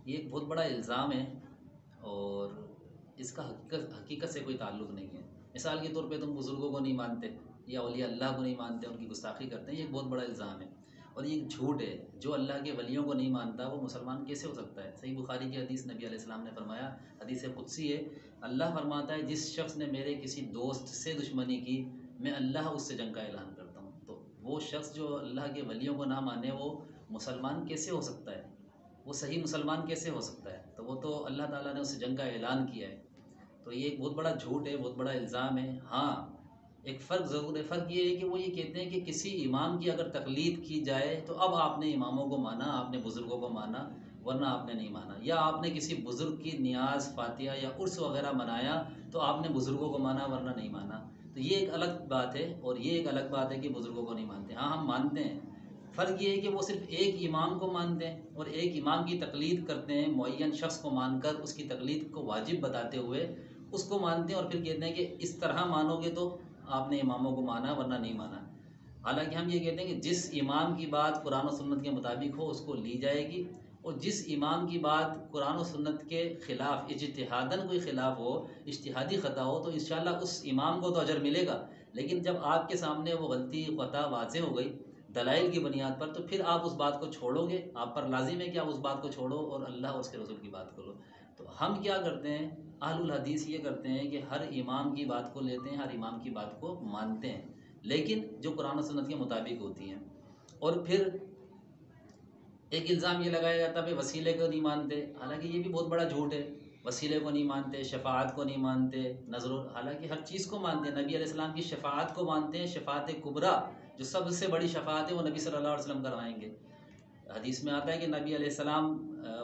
ये एक बहुत बड़ा इल्ज़ाम है और इसका हकीकत हकीकत से कोई ताल्लुक़ नहीं है। मिसाल के तौर पे तुम बुज़ुर्गों को नहीं मानते या औलिया अल्लाह को नहीं मानते, उनकी गुस्ताखी करते हैं, ये एक बहुत बड़ा इल्ज़ाम है और ये एक झूठ है। जो अल्लाह के वलियों को नहीं मानता वो मुसलमान कैसे हो सकता है? सही बुखारी की हदीस, नबी अलैहिस्सलाम ने फरमाया, हदीस कुदसी है, अल्लाह फरमाता है जिस शख्स ने मेरे किसी दोस्त से दुश्मनी की, मैं अल्लाह उससे जंग का ऐलान करता हूँ। तो वो शख्स जो अल्लाह के वलियों को ना माने वो मुसलमान कैसे हो सकता है? वो सही मुसलमान कैसे हो सकता है? तो वो तो अल्लाह ताला ने उससे जंग का ऐलान किया है। तो ये एक बहुत बड़ा झूठ है, बहुत बड़ा इल्ज़ाम है। हाँ, एक फ़र्क ज़रूर है, फ़र्क ये है कि वो ये कहते हैं कि किसी इमाम की अगर तक़लीद की जाए तो अब आपने इमामों को माना, आपने बुज़ुर्गों को माना, वरना आपने नहीं माना। या आपने किसी बुज़ुर्ग की नियाज़, फ़ातिहा या उर्स वग़ैरह मनाया तो आपने बुज़ुर्गों को माना, वरना नहीं माना। तो ये एक अलग बात है और ये एक अलग बात है कि बुज़ुर्गों को नहीं मानते। हाँ, हम मानते हैं। फ़र्क ये है कि वो सिर्फ़ एक इमाम को मानते हैं और एक इमाम की तक़लीद करते हैं, मुअय्यन शख़्स को मानकर उसकी तक़लीद को वाजिब बताते हुए उसको मानते हैं और फिर कहते हैं कि इस तरह मानोगे तो आपने इमामों को माना वरना नहीं माना। हालांकि हम ये कहते हैं कि जिस इमाम की बात कुरान और सुन्नत के मुताबिक हो उसको ली जाएगी और जिस इमाम की बात कुरान और सुन्नत के ख़िलाफ़ इज्तिहादन कोई ख़िलाफ़ हो, इज्तिहादी ख़ता हो, तो इंशाअल्लाह उस इमाम को तो अजर मिलेगा। लेकिन जब आपके सामने वो गलती ख़ता वाज़ेह हो गई दलाइल की बुनियाद पर, तो फिर आप उस बात को छोड़ोगे, आप पर लाजिम है कि आप उस बात को छोड़ो और अल्लाह और उसके रसूल की बात करो। तो हम क्या करते हैं, अहलुल हदीस ये करते हैं कि हर इमाम की बात को लेते हैं, हर इमाम की बात को मानते हैं, लेकिन जो कुरान और सुन्नत के मुताबिक होती हैं। और फिर एक इल्ज़ाम ये लगाया जाता है भाई वसीले को नहीं मानते, हालांकि ये भी बहुत बड़ा झूठ है। वसीले को नहीं मानते, शफ़ाअत को नहीं मानते, नज़र, हालांकि हर चीज़ को मानते हैं। नबी अलैहिस्सलाम की शफ़ाअत को मानते हैं, शफ़ाअत कुबरा जो सबसे बड़ी शफ़ाअत है वो नबी सल्लल्लाहु अलैहि वसल्लम करवाएंगे। हदीस में आता है कि नबी अलैहिस्सलाम,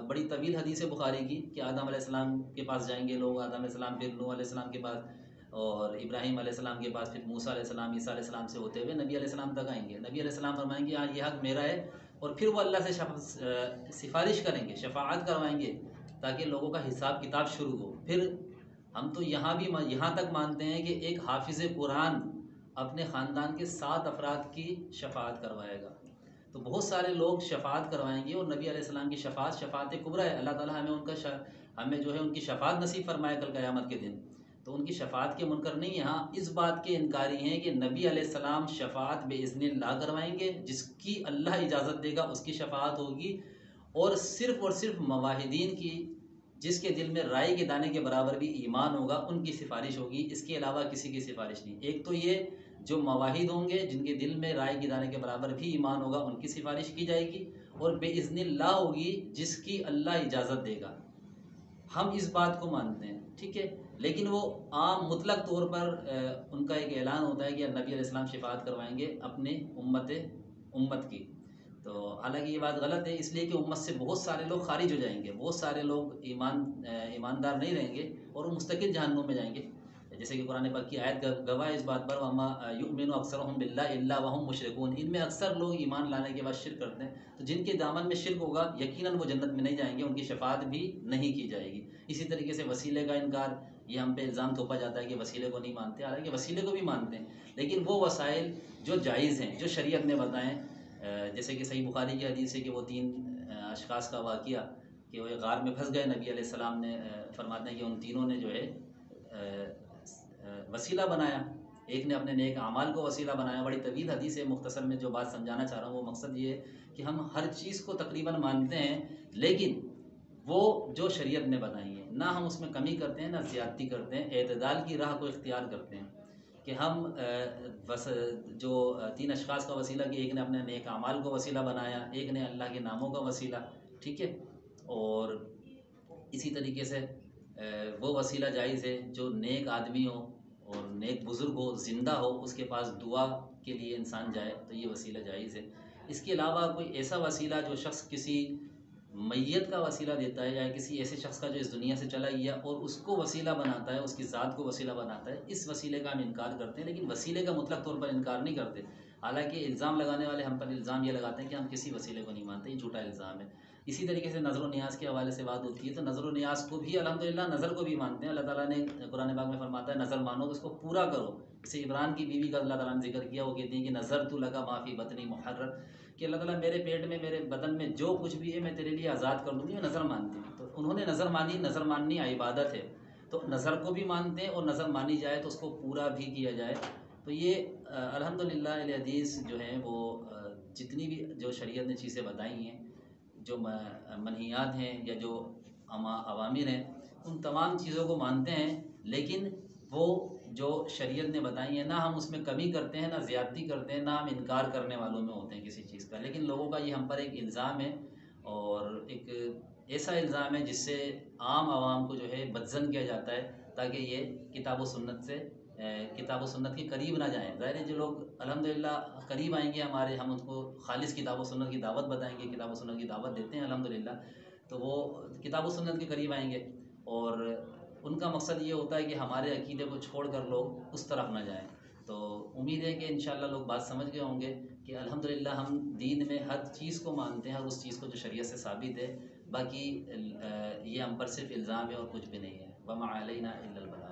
बड़ी तवील हदीस है बुखारी की, कि आदम अलैहिस्सलाम के पास जाएंगे लोग, आदम अलैहिस्सलाम फिर नूह अलैहिस्सलाम के पास और इब्राहीम अलैहिस्सलाम के पास, फिर मूसा अलैहिस्सलाम, ईसा अलैहिस्सलाम से होते हुए नबी अलैहिस्सलाम तक आएंगे। नबी अलैहिस्सलाम फरमाएंगे हाँ ये हक़ मेरा है, और फिर वो अल्लाह से सिफारिश करेंगे, शफ़ाअत करवाएंगे ताकि लोगों का हिसाब किताब शुरू हो। फिर हम तो यहाँ तक मानते हैं कि एक हाफिज़ कुरान अपने ख़ानदान के 7 अफराद की शफ़ाअत करवाएगा। तो बहुत सारे लोग शफ़ाअत करवाएंगे और नबी अलैहिस्सलाम की शफ़ाअत शफ़ाअत कुबरा है। अल्लाह ताला हमें जो है उनकी शफ़ाअत नसीब फरमाए कल क़यामत के दिन। तो उनकी शफ़ाअत के मुनकर नहीं, यहाँ इस बात के इनकारी हैं कि नबी अलैहिस्सलाम शफ़ाअत बेइज़्निल्लाह करवाएंगे, जिसकी अल्लाह इजाज़त देगा उसकी शफ़ाअत होगी, और सिर्फ़ मवाहिदीन की, जिसके दिल में राई के दाने के बराबर भी ईमान होगा, उनकी सिफारिश होगी। इसके अलावा किसी की सिफारिश नहीं। एक तो ये जो मवाहिद होंगे जिनके दिल में राई के दाने के बराबर भी ईमान होगा, उनकी सिफारिश की जाएगी, और बेइज़्निल्लाह होगी जिसकी अल्लाह इजाज़त देगा। हम इस बात को मानते हैं, ठीक है। लेकिन वो आम मुतलक तौर पर उनका एक ऐलान होता है कि नबी अलैहिस्सलाम शफ़ाअत करवाएंगे अपने उम्मत की। तो हालांकि ये बात गलत है, इसलिए कि उम्मत से बहुत सारे लोग खारिज हो जाएंगे, बहुत सारे लोग ईमानदार नहीं रहेंगे और वो मुस्तकिल जहन्नुम में जाएंगे। जैसे कि कुरान पाक की आयत गवाह है इस बात पर, वमा युमिनु अक्सरुहुम बिल्लाहि इल्ला वहुम मुशरिकून, इनमें अक्सर लोग ईमान लाने के बाद शिर्क करते हैं। तो जिनके दामन में शिर्क होगा यकीनन वो जन्नत में नहीं जाएंगे, उनकी शफ़ाअत भी नहीं की जाएगी। इसी तरीके से वसीले का इनकार, ये हम पे इल्ज़ाम थोपा जाता है कि वसीले को नहीं मानते, हालांकि वसीले को भी मानते हैं, लेकिन वो वसाइल जो जायज़ हैं, जो शरीयत ने बताएँ। जैसे कि सही बुखारी की हदीस है कि वो 3 अशख़ास का वाक़िया, कि वो गार में फंस गए, नबी अलैहिस्सलाम ने फरमाते हैं कि उन तीनों ने जो है वसीला बनाया। एक ने अपने नेक आमाल को वसीला बनाया। बड़ी तवील हदीस है, मुख्तसर में जो बात समझाना चाह रहा हूँ वो मकसद ये है कि हम हर चीज़ को तकरीबन मानते हैं, लेकिन वो जो शरीयत ने बनाई है, ना हम उसमें कमी करते हैं ना ज़्यादती करते हैं, एतदाल की राह को इख्तियार करते हैं। कि हम बस जो 3 अशख़ास का वसीला, कि एक ने अपने नेक आमाल को वसीला बनाया, एक ने अल्लाह के नामों का वसीला, ठीक है। और इसी तरीके से वो वसीला जायज़ है जो नेक आदमी हो और नेक बुज़ुर्ग हो, ज़िंदा हो, उसके पास दुआ के लिए इंसान जाए, तो ये वसीला जायज़ है। इसके अलावा कोई ऐसा वसीला जो शख़्स किसी मैयत का वसीला देता है या किसी ऐसे शख़्स का जो इस दुनिया से चला गया और उसको वसीला बनाता है, उसकी ज़ात को वसीला बनाता है, इस वसीले का हम इनकार करते हैं, लेकिन वसीले का मुतलक तौर पर इनकार नहीं करते। हालांकि इल्ज़ाम लगाने वाले हम पर इल्ज़ाम ये लगाते हैं कि हम किसी वसीले को नहीं मानते, ये झूठा इल्ज़ाम है। इसी तरीके से नज़र व नियाज़ के हवाले से बात होती है, तो नज़र व नियाज़ को भी अल्हम्दुलिल्लाह नज़र को भी मानते हैं। अल्लाह ताला ने कुरान पाक में फरमाता है नज़र मानो तो उसको पूरा करो। जैसे इमरान की बीवी का अल्लाह ताला ने ज़िक्र किया, वो कहती हैं कि नज़र तू लगा माफ़ी बतनी मुहर्रर, कि अल्लाह ताला मेरे पेट में, मेरे बदन में जो कुछ भी है मैं तेरे लिए आज़ाद कर दूँगी, मैं नज़र मानती हूँ। तो उन्होंने नज़र मानी, नज़र माननी इबादत है, तो नज़र को भी मानते हैं और नज़र मानी जाए तो उसको पूरा भी किया जाए। तो ये अल्हम्दुलिल्लाह अहले हदीस जो हैं वो जितनी भी जो शरीयत ने चीज़ें बताई हैं, जो मनहियात हैं या जो अवामिर हैं, उन तमाम चीज़ों को मानते हैं। लेकिन वो जो शरीयत ने बताई है, ना हम उसमें कमी करते हैं, ना ज़्यादती करते हैं, ना हम इनकार करने वालों में होते हैं किसी चीज़ का। लेकिन लोगों का ये हम पर एक इल्ज़ाम है, और एक ऐसा इल्ज़ाम है जिससे आम आवाम को जो है बदज़न किया जाता है, ताकि ये किताब व सुन्नत से किताब व सुन्नत के करीब ना जाएँ। ज़ाहिर है जो लोग अल्हम्दुलिल्लाह करीब आएँगे हमारे, हम उनको ख़ालिस किताब व सुन्नत की दावत बताएँगे, किताब व सुन्नत की दावत देते हैं अल्हम्दुलिल्लाह, तो वो किताब व सुन्नत के करीब आएँगे। और उनका मकसद ये होता है कि हमारे अकीदे को छोड़कर लोग उस तरफ ना जाएँ। तो उम्मीद है कि इंशाअल्लाह लोग बात समझ गए होंगे कि अल्हम्दुलिल्लाह हम दीन में हर चीज़ को मानते हैं, हर उस चीज़ को जो शरीयत से साबित है। बाकी ये हम पर सिर्फ़ इल्ज़ाम है और कुछ भी नहीं है। वमा अलैना इल्लल बलाग।